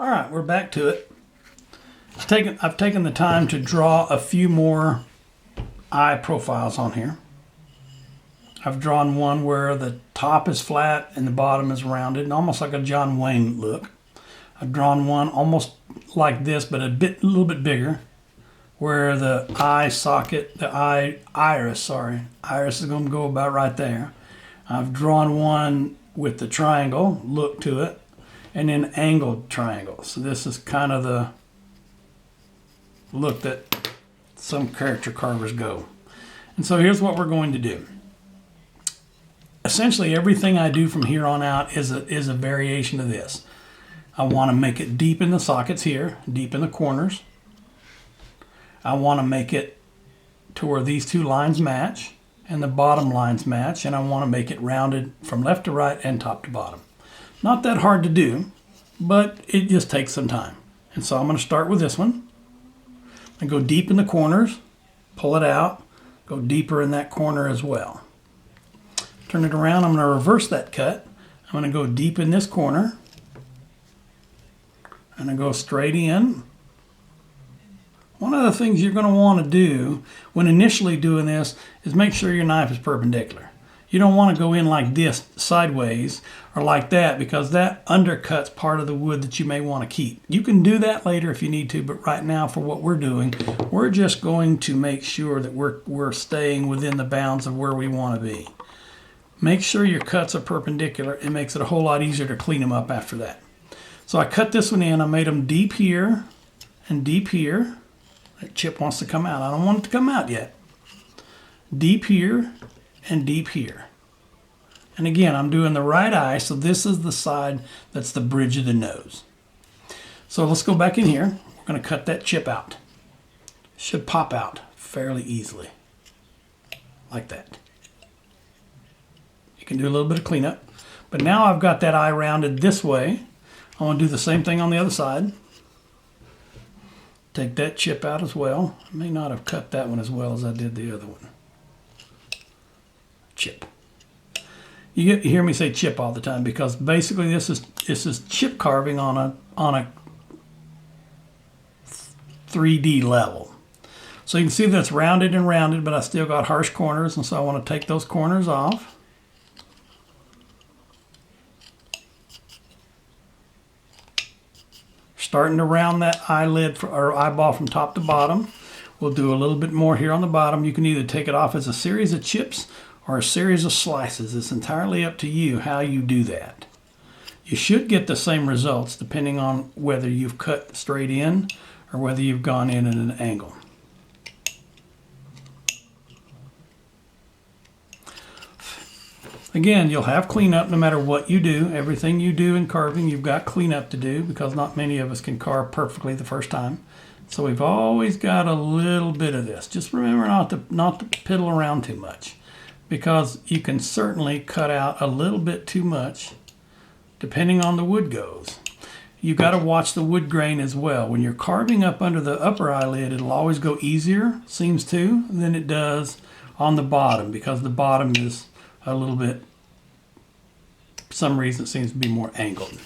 All right, we're back to it. I've taken the time to draw a few more eye profiles on here. I've drawn one where the top is flat and the bottom is rounded, and almost like a John Wayne look. I've drawn one almost like this, but a little bit bigger, where the eye socket, iris is going to go about right there. I've drawn one with the triangle look to it, and then angled triangles. So this is kind of the look that some caricature carvers go. And so here's what we're going to do. Essentially everything I do from here on out is a variation of this. I want to make it deep in the sockets here, deep in the corners. I want to make it to where these two lines match and the bottom lines match, and I want to make it rounded from left to right and top to bottom. Not that hard to do, but it just takes some time. And so I'm going to start with this one and go deep in the corners, pull it out, go deeper in that corner as well. Turn it around, I'm going to reverse that cut. I'm going to go deep in this corner and I go straight in. One of the things you're going to want to do when initially doing this is make sure your knife is perpendicular. You don't want to go in like this sideways or like that, because that undercuts part of the wood that you may want to keep. You can do that later if you need to, but right now for what we're doing, we're just going to make sure that we're staying within the bounds of where we want to be. Make sure your cuts are perpendicular. It makes it a whole lot easier to clean them up after that. So I cut this one in. I made them deep here and deep here. That chip wants to come out. I don't want it to come out yet. Deep here and deep here. And again, I'm doing the right eye, so this is the side that's the bridge of the nose. So let's go back in here. We're going to cut that chip out. Should pop out fairly easily. Like that. You can do a little bit of cleanup. But now I've got that eye rounded this way. I want to do the same thing on the other side. Take that chip out as well. I may not have cut that one as well as I did the other one. Chip. You hear me say chip all the time because basically this is chip carving on a 3D level. So you can see that's rounded and rounded, but I still got harsh corners, and so I want to take those corners off. Starting to round that eyelid or eyeball from top to bottom. We'll do a little bit more here on the bottom. You can either take it off as a series of chips or a series of slices. It's entirely up to you how you do that. You should get the same results depending on whether you've cut straight in or whether you've gone in at an angle. Again, you'll have cleanup no matter what you do. Everything you do in carving, you've got cleanup to do because not many of us can carve perfectly the first time. So we've always got a little bit of this. Just remember not to piddle around too much, because you can certainly cut out a little bit too much depending on the wood goes. You got to watch the wood grain as well. When you're carving up under the upper eyelid, it'll always go easier, seems to, than it does on the bottom, because the bottom is a little bit, for some reason it seems to be more angled.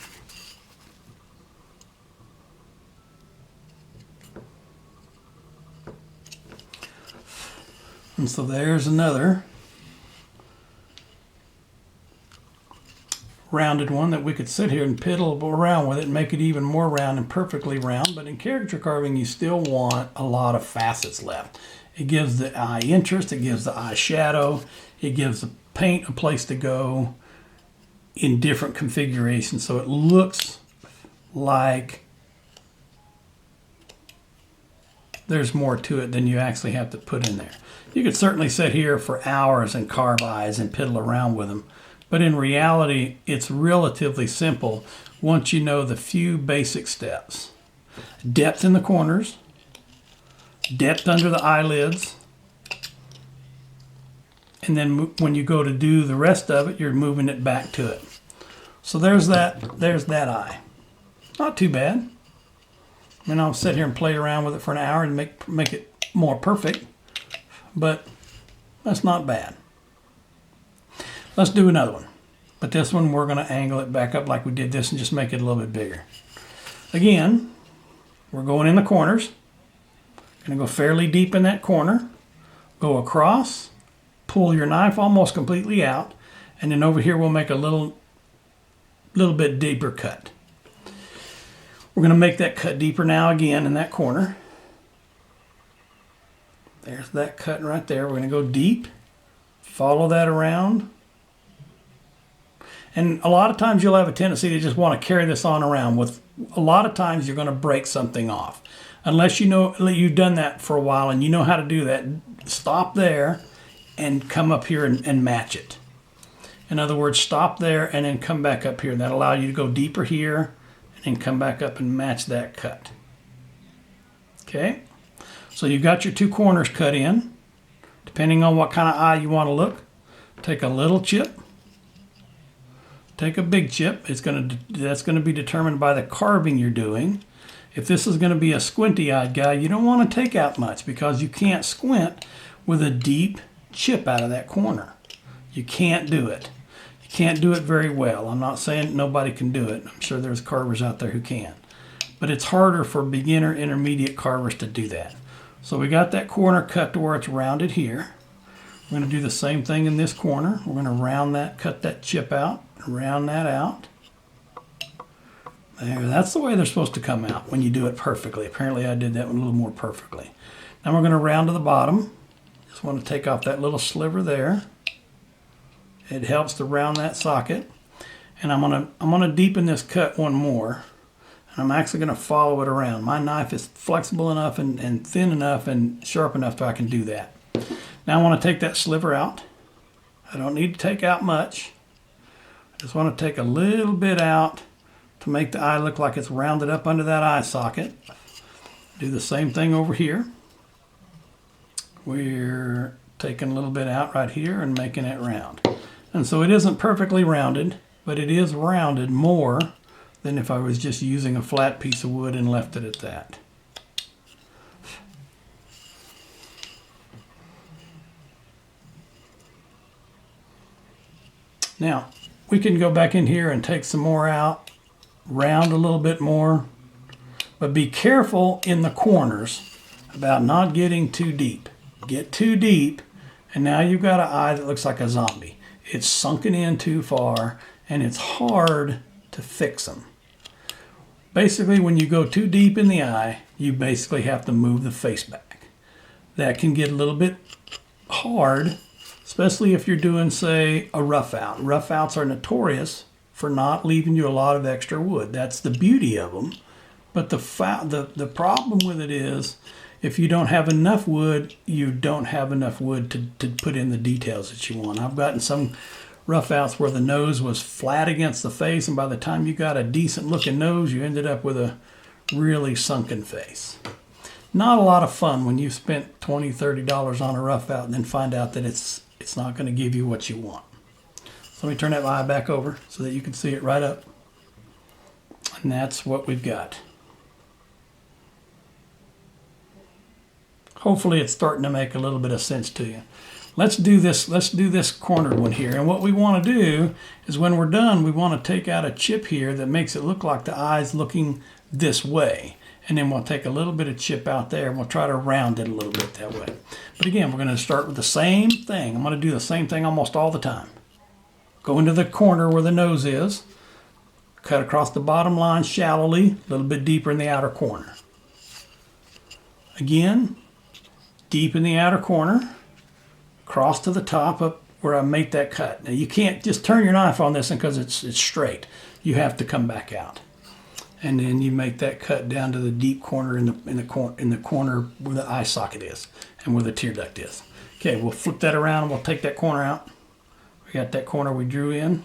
And so there's another rounded one that we could sit here and piddle around with it and make it even more round and perfectly round. But in caricature carving, you still want a lot of facets left. It gives the eye interest, it gives the eye shadow, it gives the paint a place to go in different configurations, so it looks like there's more to it than you actually have to put in there. You could certainly sit here for hours and carve eyes and piddle around with them, but in reality it's relatively simple once you know the few basic steps. Depth in the corners, depth under the eyelids, and then when you go to do the rest of it, you're moving it back to it. So there's that eye. Not too bad. I mean, I'll sit here and play around with it for an hour and make it more perfect, but that's not bad. Let's do another one. But this one, we're going to angle it back up like we did this and just make it a little bit bigger. Again, we're going in the corners. Going to go fairly deep in that corner. Go across, pull your knife almost completely out, and then over here we'll make a little bit deeper cut. We're going to make that cut deeper now again in that corner. There's that cut right there. We're going to go deep, follow that around. And a lot of times you'll have a tendency to just want to carry this on around. With a lot of times you're going to break something off. Unless you know you've done that for a while and you know how to do that, stop there and come up here and match it. In other words, stop there and then come back up here. That'll allow you to go deeper here and then come back up and match that cut. Okay, so you've got your two corners cut in. Depending on what kind of eye you want to look, take a little chip, take a big chip. That's going to be determined by the carving you're doing. If this is going to be a squinty-eyed guy, you don't want to take out much because you can't squint with a deep chip out of that corner. You can't do it. You can't do it very well. I'm not saying nobody can do it. I'm sure there's carvers out there who can. But it's harder for beginner, intermediate carvers to do that. So we got that corner cut to where it's rounded here. We're going to do the same thing in this corner. We're going to round that, cut that chip out, round that out. There, that's the way they're supposed to come out when you do it perfectly. Apparently I did that one a little more perfectly. Now we're going to round to the bottom. Just want to take off that little sliver there. It helps to round that socket. And I'm gonna deepen this cut one more. And I'm actually going to follow it around. My knife is flexible enough and thin enough and sharp enough so I can do that. Now I want to take that sliver out. I don't need to take out much. I just want to take a little bit out to make the eye look like it's rounded up under that eye socket. Do the same thing over here. We're taking a little bit out right here and making it round. And so it isn't perfectly rounded, but it is rounded more than if I was just using a flat piece of wood and left it at that. Now, we can go back in here and take some more out, round a little bit more, but be careful in the corners about not getting too deep. Get too deep, and now you've got an eye that looks like a zombie. It's sunken in too far, and it's hard to fix them. Basically, when you go too deep in the eye, you basically have to move the face back. That can get a little bit hard, especially if you're doing, say, a rough out. Rough outs are notorious for not leaving you a lot of extra wood. That's the beauty of them. But the problem with it is, if you don't have enough wood, you don't have enough wood to put in the details that you want. I've gotten some rough outs where the nose was flat against the face, and by the time you got a decent looking nose, you ended up with a really sunken face. Not a lot of fun when you've spent $20, $30 on a rough out and then find out that it's not going to give you what you want. So let me turn that eye back over so that you can see it right up. And that's what we've got. Hopefully it's starting to make a little bit of sense to you. Let's do this cornered one here. And what we want to do is when we're done, we want to take out a chip here that makes it look like the eye's looking this way. And then we'll take a little bit of chip out there and we'll try to round it a little bit that way. But again, we're going to start with the same thing. I'm going to do the same thing almost all the time. Go into the corner where the nose is. Cut across the bottom line shallowly, a little bit deeper in the outer corner. Again, deep in the outer corner. Cross to the top up where I make that cut. Now you can't just turn your knife on this because it's straight. You have to come back out. And then you make that cut down to the deep corner in the corner where the eye socket is and where the tear duct is. Okay, we'll flip that around and we'll take that corner out. We got that corner we drew in.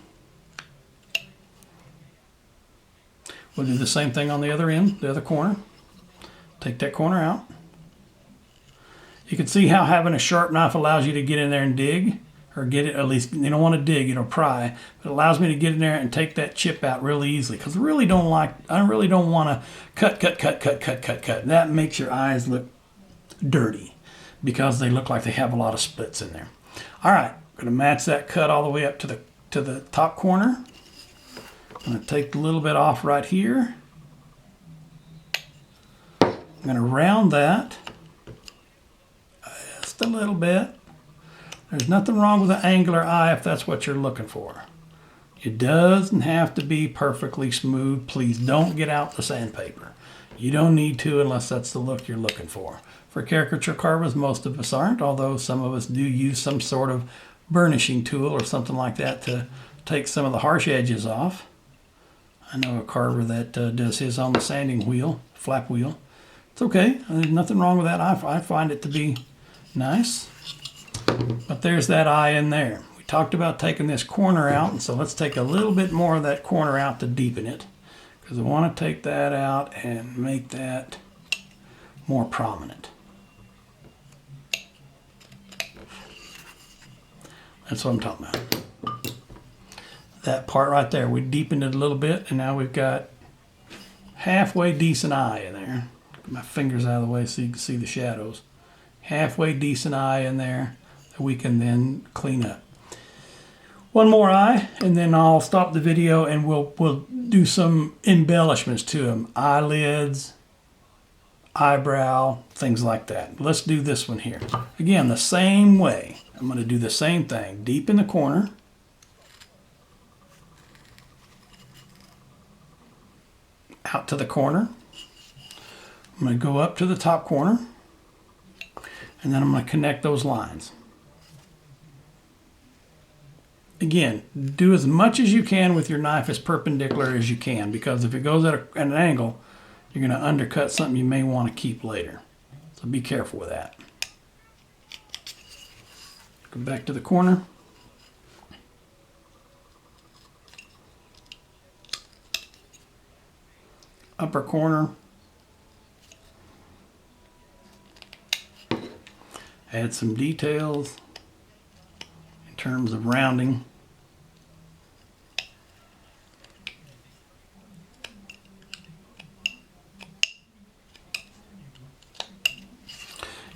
We'll do the same thing on the other end, the other corner. Take that corner out. You can see how having a sharp knife allows you to get in there and dig, or get it, at least you don't want to dig, pry. But it allows me to get in there and take that chip out really easily because I really don't want to cut. That makes your eyes look dirty because they look like they have a lot of splits in there. All right, I'm going to match that cut all the way up to the top corner. I'm going to take a little bit off right here. I'm going to round that just a little bit. There's nothing wrong with an angular eye if that's what you're looking for. It doesn't have to be perfectly smooth. Please don't get out the sandpaper. You don't need to unless that's the look you're looking for. For caricature carvers, most of us aren't, although some of us do use some sort of burnishing tool or something like that to take some of the harsh edges off. I know a carver that does his on the sanding wheel, flap wheel. It's okay. There's nothing wrong with that. I find it to be nice. But there's that eye in there. We talked about taking this corner out, and so let's take a little bit more of that corner out to deepen it, because I want to take that out and make that more prominent. That's what I'm talking about. That part right there, we deepened it a little bit, and now we've got halfway decent eye in there. Get my fingers out of the way so you can see the shadows. Halfway decent eye in there that we can then clean up. One more eye, and then I'll stop the video and we'll do some embellishments to them. Eyelids, eyebrow, things like that. Let's do this one here. Again, the same way. I'm going to do the same thing. Deep in the corner. Out to the corner. I'm going to go up to the top corner. And then I'm going to connect those lines. Again, do as much as you can with your knife as perpendicular as you can, because if it goes at an angle, you're going to undercut something you may want to keep later. So be careful with that. Go back to the corner. Upper corner. Add some details in terms of rounding.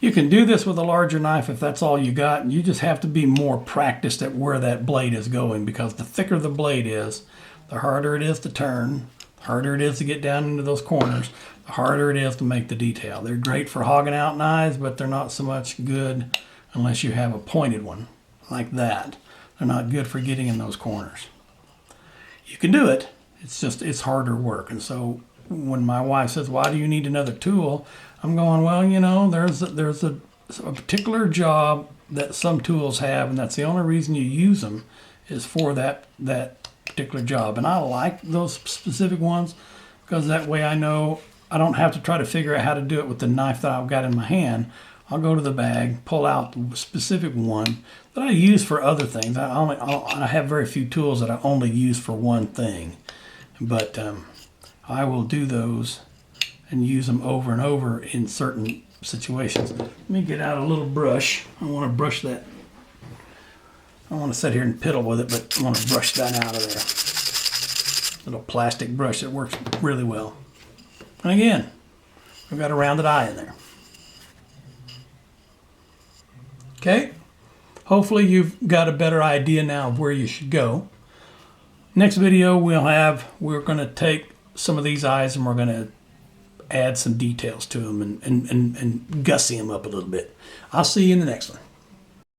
You can do this with a larger knife if that's all you got, and you just have to be more practiced at where that blade is going, because the thicker the blade is, the harder it is to turn, the harder it is to get down into those corners, the harder it is to make the detail. They're great for hogging out knives, but they're not so much good unless you have a pointed one like that. They're not good for getting in those corners. You can do it, it's harder work. And so when my wife says, why do you need another tool? I'm going, well, you know, there's a particular job that some tools have, and that's the only reason you use them is for that particular job. And I like those specific ones because that way I know I don't have to try to figure out how to do it with the knife that I've got in my hand. I'll go to the bag, pull out the specific one that I use for other things. I have very few tools that I only use for one thing, but I will do those and use them over and over in certain situations. Let me get out a little brush. I want to brush that. I don't want to sit here and piddle with it, but I want to brush that out of there. Little plastic brush that works really well. And again, I've got a rounded eye in there. Okay, hopefully you've got a better idea now of where you should go. Next video we're going to take some of these eyes and we're going to add some details to them and gussy them up a little bit. I'll see you in the next one.